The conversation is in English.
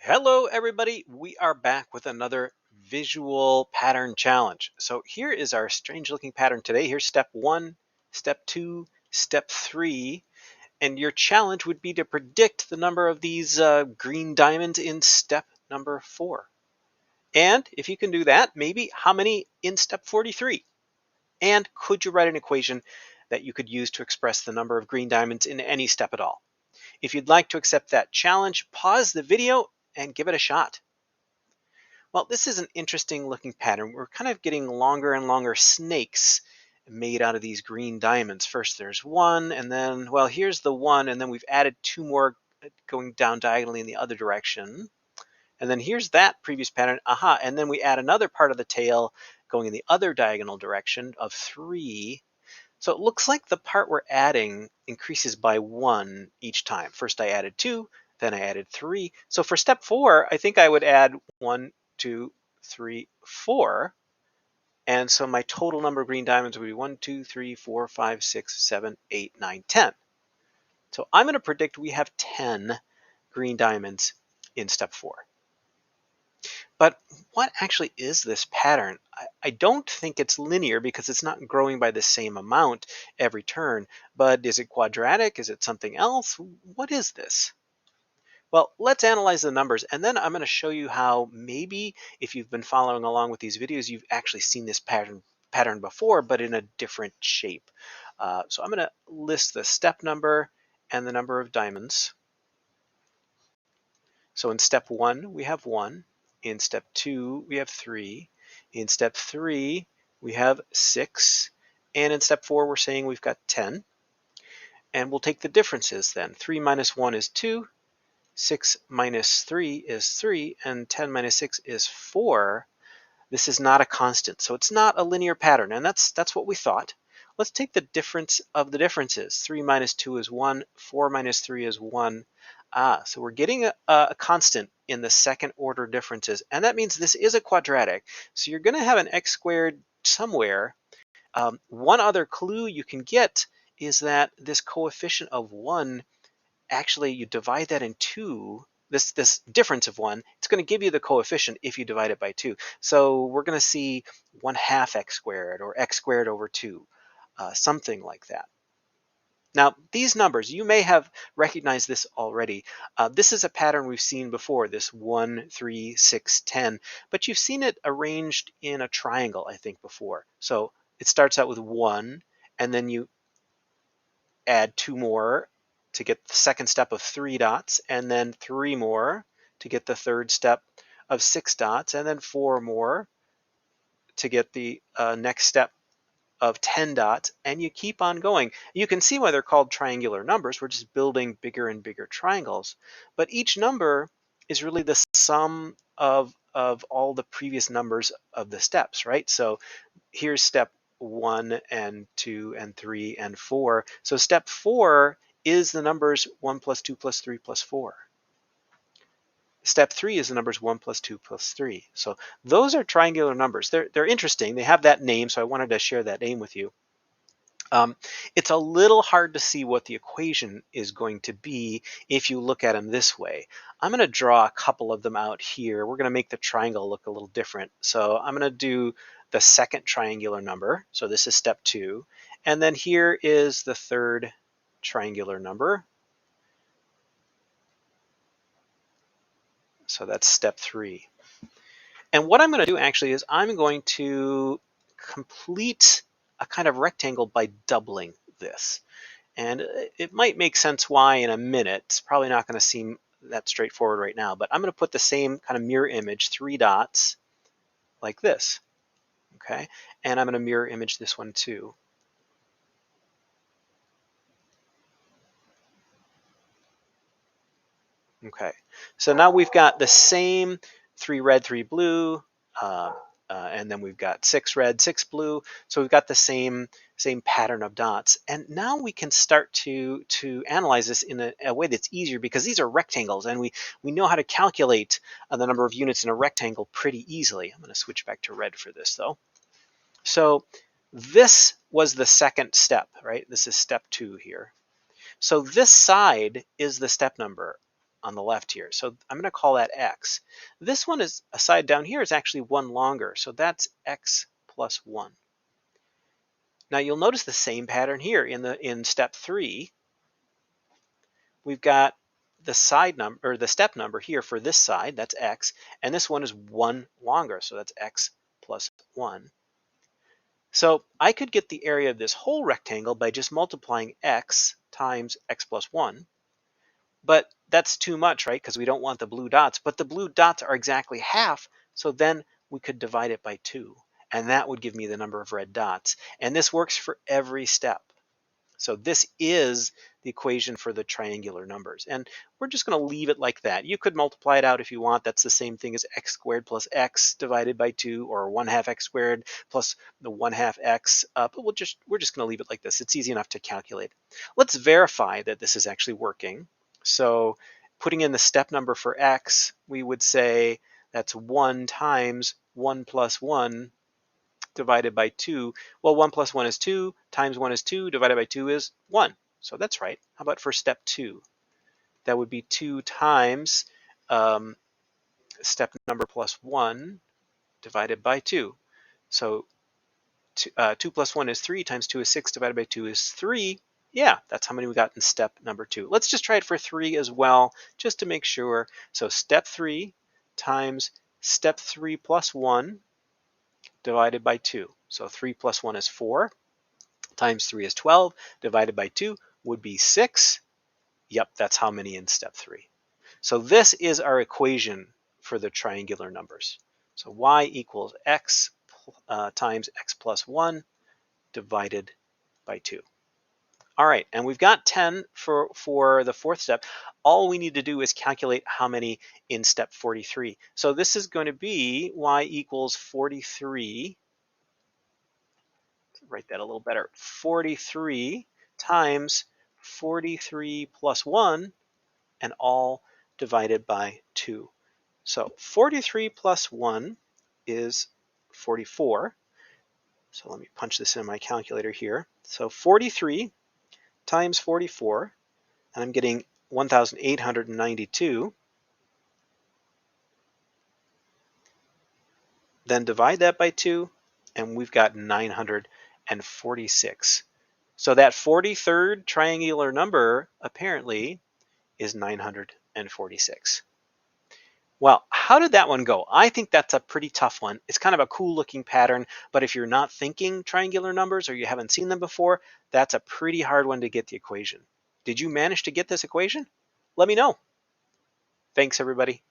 Hello, everybody. We are back with another visual pattern challenge. So here is our strange looking pattern today. Here's step 1, step 2, step 3. And your challenge would be to predict the number of these green diamonds in step number 4. And if you can do that, maybe how many in step 43? And could you write an equation that you could use to express the number of green diamonds in any step at all? If you'd like to accept that challenge, pause the video and give it a shot. Well, this is an interesting looking pattern. We're kind of getting longer and longer snakes made out of these green diamonds. First there's one, and then, well, here's the one, and then we've added two more going down diagonally in the other direction. And then here's that previous pattern, and then we add another part of the tail going in the other diagonal direction of 3. So it looks like the part we're adding increases by 1 each time. First I added 2, then I added 3. So for step 4, I think I would add 1, 2, 3, 4. And so my total number of green diamonds would be 1, 2, 3, 4, 5, 6, 7, 8, 9, 10. So I'm going to predict we have 10 green diamonds in step 4. But what actually is this pattern? I don't think it's linear because it's not growing by the same amount every turn. But is it quadratic? Is it something else? What is this? Well, let's analyze the numbers, and then I'm going to show you how maybe if you've been following along with these videos, you've actually seen this pattern before, but in a different shape. So I'm going to list the step number and the number of diamonds. So in step 1, we have 1. In step 2, we have 3. In step 3, we have 6. And in step 4, we're saying we've got 10. And we'll take the differences then. 3 minus 1 is 2. 6 minus 3 is 3. And 10 minus 6 is 4. This is not a constant, so it's not a linear pattern. And that's what we thought. Let's take the difference of the differences. 3 minus 2 is 1. 4 minus 3 is 1. So we're getting a constant in the second order differences, and that means this is a quadratic. So you're going to have an x squared somewhere. One other clue you can get is that this coefficient of 1, actually you divide that in 2, this difference of 1, it's going to give you the coefficient if you divide it by 2. So we're going to see 1/2 x squared or x squared over 2, something like that. Now, these numbers, you may have recognized this already. This is a pattern we've seen before, this 1, 3, 6, 10, but you've seen it arranged in a triangle, I think, before. So it starts out with 1, and then you add 2 more to get the second step of 3 dots, and then 3 more to get the third step of 6 dots, and then 4 more to get the next step of 10 dots, and you keep on going. You can see why they're called triangular numbers. We're just building bigger and bigger triangles. But each number is really the sum of all the previous numbers of the steps, right? So here's step 1 and 2 and 3 and 4. So step 4 is the numbers 1 plus 2 plus 3 plus 4. Step 3 is the numbers 1 plus 2 plus 3. So those are triangular numbers. They're interesting. They have that name, so I wanted to share that name with you. It's a little hard to see what the equation is going to be if you look at them this way. I'm going to draw a couple of them out here. We're going to make the triangle look a little different. So I'm going to do the second triangular number. So this is step 2. And then here is the third triangular number. So that's step 3. And what I'm going to do actually is I'm going to complete a kind of rectangle by doubling this. And it might make sense why in a minute. It's probably not going to seem that straightforward right now, but I'm going to put the same kind of mirror image, 3 dots, like this. Okay, and I'm going to mirror image this one too. Okay, so now we've got the same 3 red, 3 blue, and then we've got 6 red, 6 blue. So we've got the same pattern of dots. And now we can start to analyze this in a way that's easier because these are rectangles, and we know how to calculate the number of units in a rectangle pretty easily. I'm going to switch back to red for this though. So this was the second step, right? This is step 2 here. So this side is the step number. on the left here. So I'm going to call that x. This one is, a side down here is actually one longer. So that's x plus 1. Now you'll notice the same pattern here in step 3. We've got the side number, or the step number here for this side, that's x, and this one is one longer, so that's x plus 1. So I could get the area of this whole rectangle by just multiplying x times x plus 1, but that's too much, right? Because we don't want the blue dots, but the blue dots are exactly half, so then we could divide it by 2, and that would give me the number of red dots. And this works for every step. So this is the equation for the triangular numbers. And we're just going to leave it like that. You could multiply it out if you want. That's the same thing as x squared plus x divided by 2, or 1/2 x squared plus the 1/2 x. But we're just going to leave it like this. It's easy enough to calculate. Let's verify that this is actually working. So putting in the step number for x, we would say that's 1 times 1 plus 1 divided by 2. Well, 1 plus 1 is 2, times 1 is 2, divided by 2 is 1. So that's right. How about for step 2? That would be 2 times step number plus 1 divided by 2. So 2 plus 1 is 3, times 2 is 6, divided by 2 is 3. Yeah, that's how many we got in step number 2. Let's just try it for 3 as well, just to make sure. So step 3 times step 3 plus 1 divided by 2. So 3 plus 1 is 4, times 3 is 12, divided by 2 would be 6. Yep, that's how many in step 3. So this is our equation for the triangular numbers. So y equals x times x plus 1 divided by 2. All right, and we've got 10 for the fourth step. All we need to do is calculate how many in step 43. So this is going to be y equals 43. Write that a little better. 43 times 43 plus 1, and all divided by 2. So 43 plus 1 is 44. So let me punch this in my calculator here. So 43 times 44, and I'm getting 1,892. Then divide that by 2, and we've got 946. So that 43rd triangular number apparently is 946. Well, how did that one go? I think that's a pretty tough one. It's kind of a cool looking pattern, but if you're not thinking triangular numbers or you haven't seen them before, that's a pretty hard one to get the equation. Did you manage to get this equation? Let me know. Thanks, everybody.